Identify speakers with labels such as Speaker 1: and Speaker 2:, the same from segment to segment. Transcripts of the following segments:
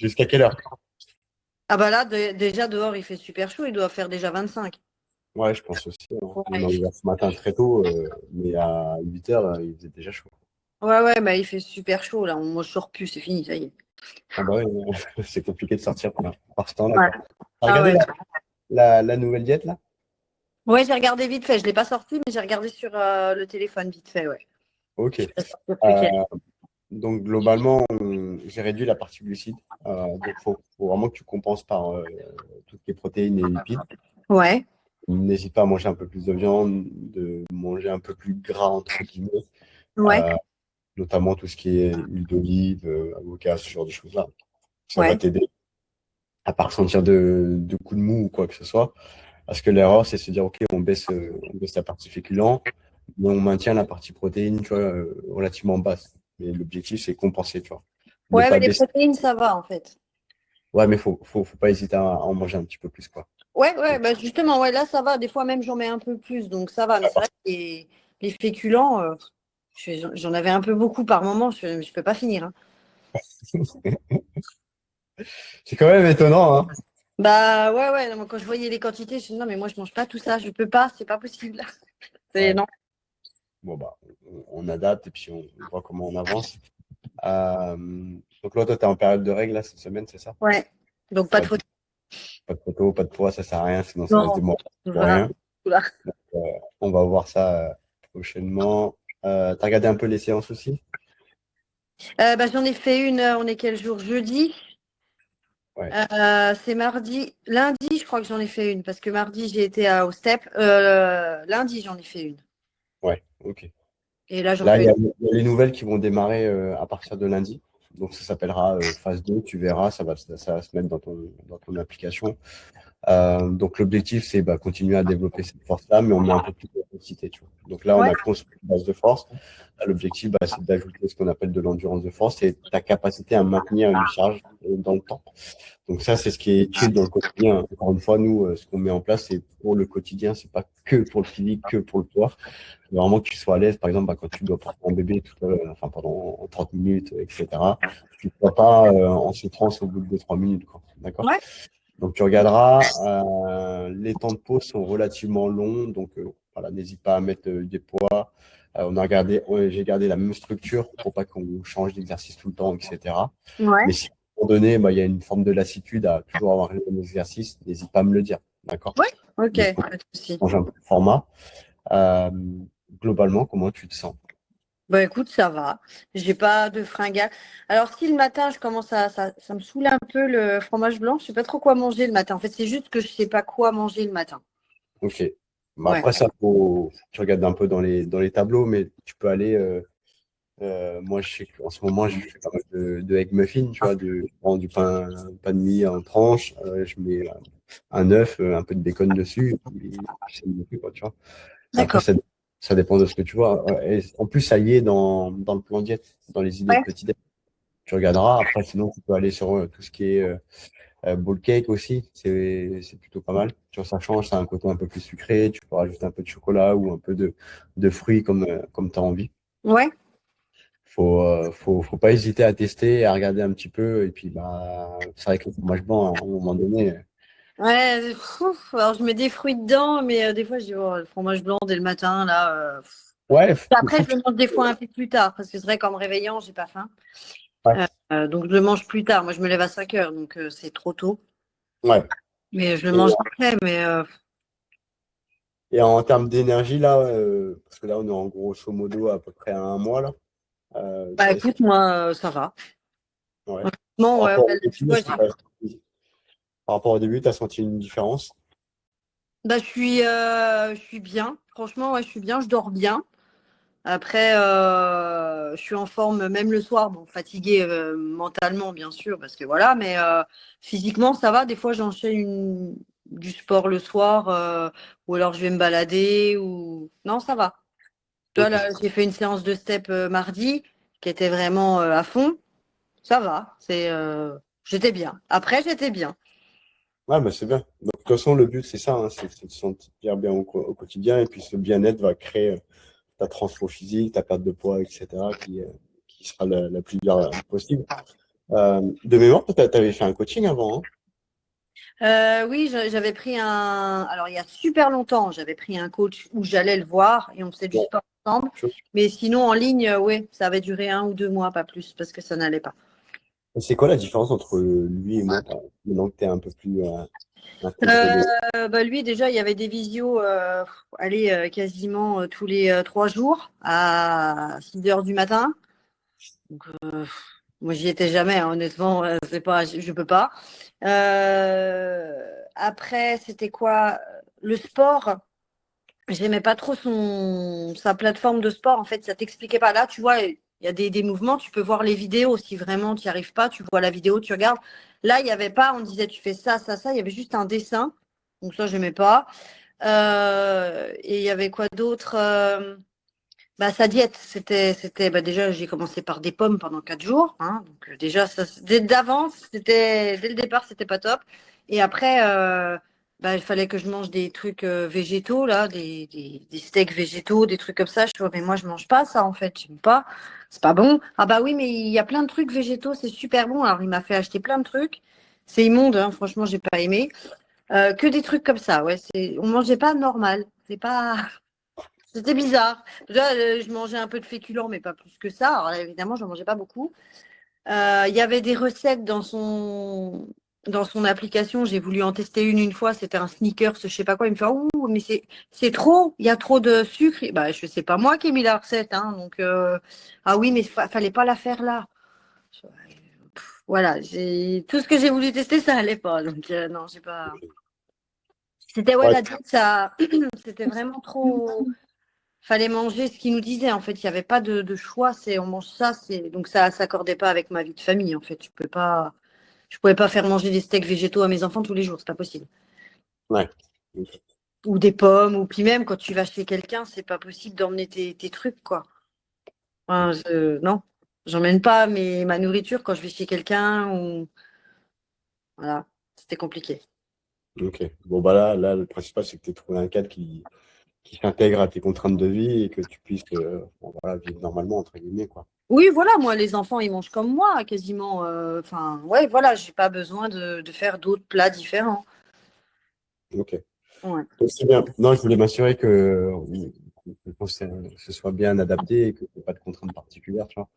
Speaker 1: Jusqu'à quelle heure?
Speaker 2: Ah bah là, déjà dehors, il fait super chaud, il doit faire déjà 25.
Speaker 1: Ouais, je pense aussi, hein. On a
Speaker 2: Ouais,
Speaker 1: ouvert ce matin très tôt, mais à 8 heures, il faisait déjà chaud.
Speaker 2: ouais, bah il fait super chaud là. Moi, je sors plus, c'est fini, ça y est.
Speaker 1: Ah bah oui, c'est compliqué de sortir par ce temps-là,
Speaker 2: Ouais.
Speaker 1: quoi. T'as
Speaker 2: Ah
Speaker 1: regardé
Speaker 2: ouais.
Speaker 1: la nouvelle diète, là?
Speaker 2: Ouais, j'ai regardé vite fait. Je l'ai pas sorti, mais j'ai regardé sur le téléphone vite fait, ouais.
Speaker 1: Ok.
Speaker 2: Je vais sortir plus clair.
Speaker 1: Donc, globalement, j'ai réduit la partie glucides. Donc, faut vraiment que tu compenses par toutes les protéines et les lipides.
Speaker 2: Ouais,
Speaker 1: N'hésite pas à manger un peu plus de viande, de manger un peu plus gras, entre guillemets,
Speaker 2: ouais,
Speaker 1: euh, notamment tout ce qui est huile d'olive, avocat, ce genre de choses-là. Ça va
Speaker 2: ouais.
Speaker 1: t'aider à pas ressentir de coups de mou ou quoi que ce soit. Parce que l'erreur, c'est de se dire, OK, on baisse la partie féculent, mais on maintient la partie protéine, tu vois, relativement basse. Mais l'objectif, c'est compenser, tu vois. Ne
Speaker 2: Ouais, mais
Speaker 1: pas
Speaker 2: les
Speaker 1: baisser.
Speaker 2: protéines, ça va en fait.
Speaker 1: Ouais, mais faut pas hésiter à en manger un petit peu plus, quoi.
Speaker 2: Ouais, bah justement, ouais, là, ça va. Des fois, même, j'en mets un peu plus, donc ça va. Mais c'est vrai que les féculents, j'en avais un peu beaucoup par moment. Je peux pas finir, hein.
Speaker 1: C'est quand même étonnant, hein.
Speaker 2: Bah ouais, non, moi, quand je voyais les quantités, je me dis non, mais moi, je mange pas tout ça. Je peux pas, c'est pas possible. C'est
Speaker 1: Ouais.
Speaker 2: non.
Speaker 1: Bon, bah, on adapte et puis on voit comment on avance. Euh, donc là, toi, tu es en période de règles, là, cette semaine, c'est ça?
Speaker 2: Ouais. Donc, pas de
Speaker 1: Pas de,
Speaker 2: faute.
Speaker 1: pas de photo, pas de poids, ça sert à rien, sinon ça reste
Speaker 2: Non,
Speaker 1: des mois pour
Speaker 2: voilà.
Speaker 1: rien. Euh, on va voir ça prochainement. T'as regardé un peu les séances aussi?
Speaker 2: Bah, j'en ai fait une, on est quel jour? Jeudi.
Speaker 1: Ouais,
Speaker 2: C'est mardi. Lundi, je crois que j'en ai fait une, parce que mardi, j'ai été au STEP. Lundi, j'en ai fait une.
Speaker 1: ouais, ok.
Speaker 2: Et là, j'en
Speaker 1: Là,
Speaker 2: fais une.
Speaker 1: il y a les nouvelles qui vont démarrer à partir de lundi. Donc, ça s'appellera phase 2. Tu verras, ça va se mettre dans ton application. Donc, l'objectif, c'est continuer à développer cette force-là, mais on met un peu plus d'intensité, tu vois. Donc là, on
Speaker 2: Ouais,
Speaker 1: a construit une base de force. Là, l'objectif, c'est d'ajouter ce qu'on appelle de l'endurance de force et ta capacité à maintenir une charge dans le temps. Donc ça, c'est ce qui est utile dans le quotidien. Encore une fois, nous, ce qu'on met en place, c'est pour le quotidien, c'est pas que pour le physique, que pour le poids. C'est vraiment que tu sois à l'aise, par exemple, quand tu dois porter un bébé enfin, pendant 30 minutes, etc. Tu ne sois pas en souffrance au bout de 2-3 minutes, quoi. D'accord?
Speaker 2: ouais,
Speaker 1: Donc tu regarderas, les temps de pause sont relativement longs, donc voilà, n'hésite pas à mettre des poids. J'ai gardé la même structure pour pas qu'on change d'exercice tout le temps, etc.
Speaker 2: ouais.
Speaker 1: Mais si à un moment donné, il y a une forme de lassitude à toujours avoir le même exercice, n'hésite pas à me le dire. D'accord?
Speaker 2: Ouais, ok,
Speaker 1: Donc, on
Speaker 2: pas de souci.
Speaker 1: change un peu de format. Euh, Globalement, comment tu te sens?
Speaker 2: Bah écoute, ça va. J'ai pas de fringales. Alors si le matin, je commence ça me saoule un peu le fromage blanc. Je sais pas trop quoi manger le matin. En fait, c'est juste que je sais pas quoi manger le matin.
Speaker 1: Ok.
Speaker 2: Ouais.
Speaker 1: Après, ça, tu regardes un peu dans les tableaux, mais tu peux aller. Moi, je sais qu'en ce moment, je fais pas mal de egg muffin, tu vois, je prends du pain de mie en tranches, je mets un œuf, un peu de bacon dessus, et ça me fait, quoi, tu vois. Mais après,
Speaker 2: D'accord.
Speaker 1: ça dépend de ce que tu vois. Ouais, et en plus, ça y est dans le plan diète, dans les idées de
Speaker 2: Ouais.
Speaker 1: petit déj. Tu regarderas. Après, sinon, tu peux aller sur tout ce qui est bowl cake aussi. C'est plutôt pas mal. Tu vois, ça change, ça a un côté un peu plus sucré. Tu peux rajouter un peu de chocolat ou un peu de fruits comme tu as envie.
Speaker 2: Ouais.
Speaker 1: Faut pas hésiter à tester, à regarder un petit peu. Et puis, c'est vrai que le fromage blanc, à un moment donné,
Speaker 2: Ouais. Alors je mets des fruits dedans, mais des fois je dis oh, le fromage blanc dès le matin là.
Speaker 1: ouais,
Speaker 2: Après, je le mange des fois un peu plus tard, parce que c'est vrai qu'en me réveillant, j'ai pas faim.
Speaker 1: ouais,
Speaker 2: Donc, je le mange plus tard. Moi, je me lève à 5 heures, donc c'est trop tôt.
Speaker 1: ouais.
Speaker 2: Mais je le
Speaker 1: Et,
Speaker 2: mange après. Mais
Speaker 1: et en termes d'énergie, là, parce que là, on est en grosso modo à peu près à un mois, là.
Speaker 2: bah,
Speaker 1: Est-ce que
Speaker 2: écoute, moi, ça va.
Speaker 1: ouais.
Speaker 2: Non,
Speaker 1: Par
Speaker 2: ouais,
Speaker 1: rapport
Speaker 2: ouais,
Speaker 1: au
Speaker 2: tu
Speaker 1: début,
Speaker 2: vois,
Speaker 1: par rapport au début, tu as senti une différence?
Speaker 2: bah, je suis bien. Franchement, ouais, je suis bien. Je dors bien. Après, je suis en forme même le soir. Bon, fatiguée mentalement, bien sûr, parce que voilà. Mais physiquement, ça va. Des fois, du sport le soir, ou alors je vais me balader. Ou non, ça va. Tu vois,
Speaker 1: Ok.
Speaker 2: là, j'ai fait une séance de step mardi qui était vraiment à fond. Ça va. J'étais bien. Après, j'étais bien.
Speaker 1: Ouais, c'est bien. Donc, de toute façon, le but, c'est ça, hein, c'est de se sentir bien au quotidien. Et puis, ce bien-être va créer ta transfo physique, ta perte de poids, etc., qui sera la plus durable possible. De mémoire, tu avais fait un coaching avant, hein?
Speaker 2: Oui, j'avais pris un. Alors, il y a super longtemps, j'avais pris un coach où j'allais le voir et on faisait du
Speaker 1: Bon,
Speaker 2: sport ensemble. Mais sinon, en ligne, oui, ça avait duré 1 ou 2 mois, pas plus, parce que ça n'allait pas.
Speaker 1: c'est quoi la différence entre lui et moi, maintenant que tu es un peu plus intégré dedans?
Speaker 2: Lui, déjà, il y avait des visios, allez, quasiment tous les 3 jours à 6 heures du matin. Donc, moi, j'y étais jamais, hein, honnêtement, c'est pas, je peux pas. Après, c'était quoi? Le sport. J'aimais pas trop sa plateforme de sport. En fait, ça t'expliquait pas. Là, tu vois, il y a des mouvements, tu peux voir les vidéos. Si vraiment tu n'y arrives pas, tu vois la vidéo, tu regardes. Là, il n'y avait pas, on disait tu fais ça, ça, ça. Il y avait juste un dessin. Donc ça, j'aimais pas. Et il y avait quoi d'autre? Sa diète, bah, déjà, j'ai commencé par des pommes pendant 4 jours, hein. Donc déjà, ça, d'avance, dès le départ, c'était pas top. Et après, il fallait que je mange des trucs végétaux, là, des steaks végétaux, des trucs comme ça. Je vois, mais moi, je mange pas ça, en fait, j'aime pas. C'est pas bon. Ah bah oui, mais il y a plein de trucs végétaux, c'est super bon. Alors, il m'a fait acheter plein de trucs. C'est immonde, hein, franchement, j'ai pas aimé. Que des trucs comme ça, ouais. On mangeait pas normal. C'est pas. C'était bizarre. Déjà, je mangeais un peu de féculents, mais pas plus que ça. Alors là, évidemment, je n'en mangeais pas beaucoup. Il y avait des recettes dans son application. J'ai voulu en tester une fois. C'était un sneakers, je ne sais pas quoi. Il me fait ouh, mais c'est trop. Il y a trop de sucre. Bah, je sais pas moi qui ai mis la recette, hein. Donc ah oui, mais fallait pas la faire là. Voilà, tout ce que j'ai voulu tester, ça allait pas. Donc non, j'ai pas. C'était ouais
Speaker 1: Ouais,
Speaker 2: la diète, ça. C'était vraiment trop. Fallait manger ce qu'ils nous disaient. En fait, il n'y avait pas de choix. On mange ça. Donc ça s'accordait pas avec ma vie de famille. En fait, je pouvais pas faire manger des steaks végétaux à mes enfants tous les jours. C'est pas possible.
Speaker 1: ouais.
Speaker 2: Ou des pommes. Ou puis même quand tu vas chez quelqu'un, c'est pas possible d'emmener tes trucs, quoi. Enfin, non, j'emmène pas ma nourriture quand je vais chez quelqu'un. Ou voilà, c'était compliqué.
Speaker 1: Ok. Bon, bah là, le principal, c'est que tu aies trouvé un cadre qui s'intègre à tes contraintes de vie et que tu puisses bon, voilà, vivre normalement, entre guillemets, quoi.
Speaker 2: Oui, voilà, moi, les enfants, ils mangent comme moi, quasiment. Enfin, ouais, voilà, j'ai pas besoin de faire d'autres plats différents.
Speaker 1: Ok.
Speaker 2: Ouais.
Speaker 1: Donc, c'est bien. Non, je voulais m'assurer que ce soit bien adapté et que tu n'aies pas de contraintes particulières, tu vois,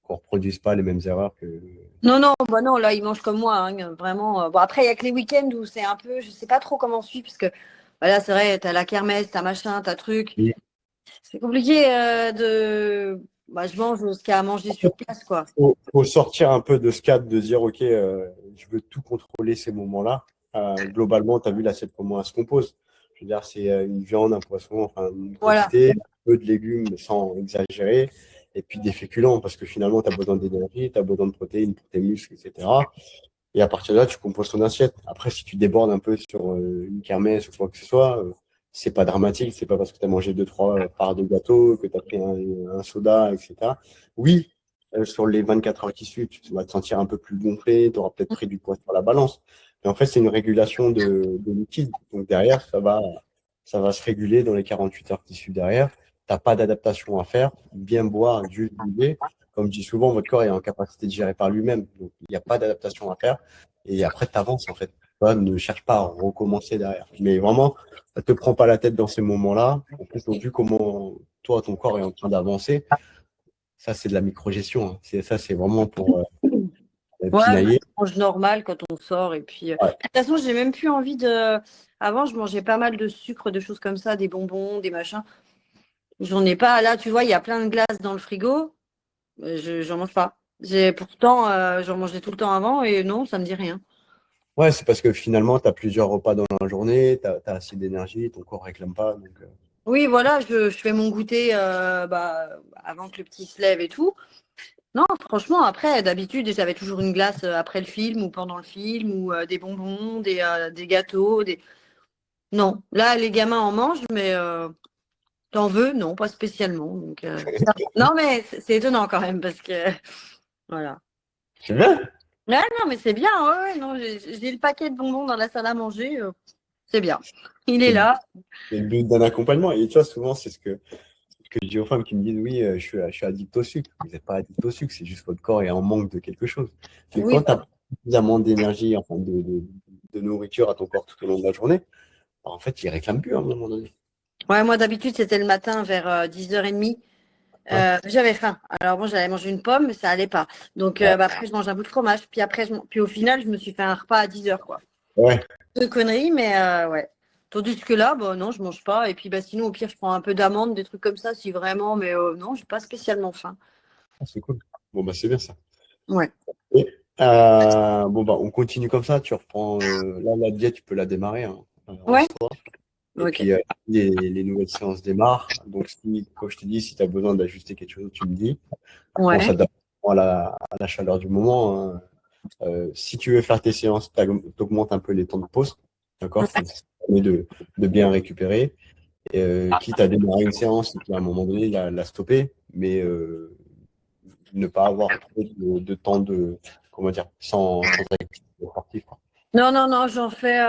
Speaker 1: qu'on ne reproduise pas les mêmes erreurs que.
Speaker 2: Non, non, bah non, là, ils mangent comme moi, hein, vraiment. Bon, après, il n'y a que les week-ends où c'est un peu, je sais pas trop comment on suit, parce que, voilà, c'est vrai, t'as la kermesse, t'as machin, t'as truc.
Speaker 1: Oui.
Speaker 2: C'est compliqué Bah, je mange ce qu'il y a à manger sur place, quoi.
Speaker 1: Faut sortir un peu de ce cadre de dire, OK, je veux tout contrôler ces moments-là. Globalement, tu as vu l'assiette, comment elle se compose. Je veux dire, c'est une viande, un poisson, enfin, une
Speaker 2: Voilà.
Speaker 1: quantité, un peu de légumes sans exagérer, et puis des féculents, parce que finalement, tu as besoin d'énergie, tu as besoin de protéines pour tes muscles, etc. Et à partir de là, tu composes ton assiette. Après, si tu débordes un peu sur une kermesse ou quoi que ce soit, c'est pas dramatique. C'est pas parce que tu as mangé deux, trois parts de gâteau, que tu as pris un soda, etc. Oui, sur les 24 heures qui suivent, tu vas te sentir un peu plus gonflé, tu auras peut-être pris du poids sur la balance. Mais en fait, c'est une régulation de liquide. Donc derrière, ça va se réguler dans les 48 heures qui suivent derrière. Tu n'as pas d'adaptation à faire. Bien boire, juste bouger. Comme je dis souvent, votre corps est en capacité de gérer par lui-même. Donc, il n'y a pas d'adaptation à faire. Et après, tu avances, en fait. Ne cherche pas à recommencer derrière. Mais vraiment, ne te prends pas la tête dans ces moments-là. En plus, vu comment toi, ton corps est en train d'avancer, ça, c'est de la microgestion, hein. Ça, c'est vraiment pour
Speaker 2: Ouais, bah,
Speaker 1: pinailler.
Speaker 2: on mange normal quand on sort. Et puis, de
Speaker 1: Ouais.
Speaker 2: toute façon, j'ai même plus envie de. Avant, je mangeais pas mal de sucre, de choses comme ça, des bonbons, des machins. J'en ai pas. Là, tu vois, il y a plein de glace dans le frigo. J'en mange pas. Pourtant, j'en mangeais tout le temps avant et non, ça me dit rien.
Speaker 1: Ouais, c'est parce que finalement, tu as plusieurs repas dans la journée, tu as assez d'énergie, ton corps ne réclame pas. Donc,
Speaker 2: Oui, voilà, je fais mon goûter avant que le petit se lève et tout. Non, franchement, après, d'habitude, j'avais toujours une glace après le film ou pendant le film ou des bonbons, des gâteaux. Non, là, les gamins en mangent, mais t'en veux? Non, pas spécialement. Donc, non, mais c'est étonnant quand même parce que, voilà.
Speaker 1: c'est bien.
Speaker 2: Ouais, non, mais c'est bien. Ouais, ouais, non, j'ai le paquet de bonbons dans la salle à manger. C'est bien. Il est
Speaker 1: C'est
Speaker 2: là.
Speaker 1: c'est le but d'un accompagnement. Et tu vois, souvent, c'est ce que que je dis aux femmes qui me disent oui, je suis addict au sucre. Vous n'êtes pas addict au sucre, c'est juste votre corps est en manque de quelque chose. Mais
Speaker 2: Oui,
Speaker 1: quand tu as suffisamment d'énergie, enfin de nourriture à ton corps tout au long de la journée, bah, en fait, il réclame plus à un moment donné.
Speaker 2: ouais, moi d'habitude c'était le matin vers 10h30.
Speaker 1: Ouais.
Speaker 2: J'avais faim. Alors bon, j'allais manger une pomme, mais ça allait pas. Donc
Speaker 1: Ouais.
Speaker 2: bah, après, je mange un bout de fromage. Puis après, puis au final, je me suis fait un repas à 10h, quoi.
Speaker 1: Ouais.
Speaker 2: Deux conneries, mais ouais. Tandis que là, bah, non, je mange pas. Et puis bah, sinon, au pire, je prends un peu d'amandes, des trucs comme ça, si vraiment, mais non, j'ai pas spécialement faim.
Speaker 1: Ah, c'est cool. Bon, bah, c'est bien ça.
Speaker 2: Ouais.
Speaker 1: Et, bon, bah, on continue comme ça. Tu reprends. Là, la diète, tu peux la démarrer, hein, en
Speaker 2: Ouais.
Speaker 1: soi. Et
Speaker 2: Ok.
Speaker 1: puis, les nouvelles séances démarrent. Donc, si, comme je te dis, si tu as besoin d'ajuster quelque chose, tu me dis. On
Speaker 2: Ouais.
Speaker 1: s'adapte à la chaleur du moment, hein. Si tu veux faire tes séances, tu augmentes un peu les temps de pause. D'accord? Ça permet de bien récupérer. Et, quitte à démarrer une séance et puis à un moment donné, la stopper, mais ne pas avoir trop de temps comment dire, sans activité sportive, quoi.
Speaker 2: Non, non, non, j'en fais.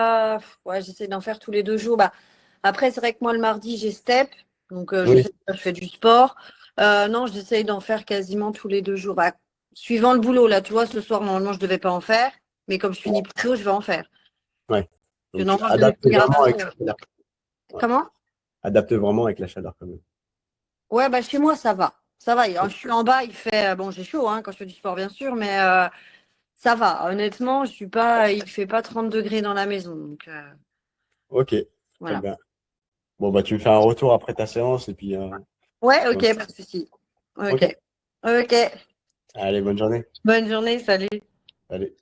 Speaker 2: Ouais, j'essaie d'en faire tous les 2 jours. Bah, après, c'est vrai que moi, le mardi, j'ai step. Donc, je
Speaker 1: Oui,
Speaker 2: sais que je fais du sport. Non, j'essaye d'en faire quasiment tous les 2 jours. Bah, suivant le boulot, là, tu vois, ce soir, normalement, je ne devais pas en faire. Mais comme je finis plus tôt, je vais en faire.
Speaker 1: ouais.
Speaker 2: Que
Speaker 1: Donc,
Speaker 2: normalement, je devais
Speaker 1: adapte
Speaker 2: finir à
Speaker 1: vraiment
Speaker 2: 20
Speaker 1: avec la
Speaker 2: heures.
Speaker 1: chaleur. Ouais.
Speaker 2: Comment?
Speaker 1: Adapte vraiment avec la chaleur, quand même.
Speaker 2: Ouais, bah, chez moi, ça va. Ça va. Je suis en bas, il fait. Bon, j'ai chaud, hein, quand je fais du sport, bien sûr, mais ça va. Honnêtement, je suis pas. Il fait pas 30 degrés dans la maison. Donc,
Speaker 1: Ok, très
Speaker 2: voilà.
Speaker 1: bien. Bon, bah, tu me fais un retour après ta séance et puis,
Speaker 2: Ouais,
Speaker 1: puis
Speaker 2: ok, pas de souci.
Speaker 1: ok.
Speaker 2: Ok. Ok.
Speaker 1: Allez, bonne journée.
Speaker 2: Bonne journée, salut.
Speaker 1: Allez.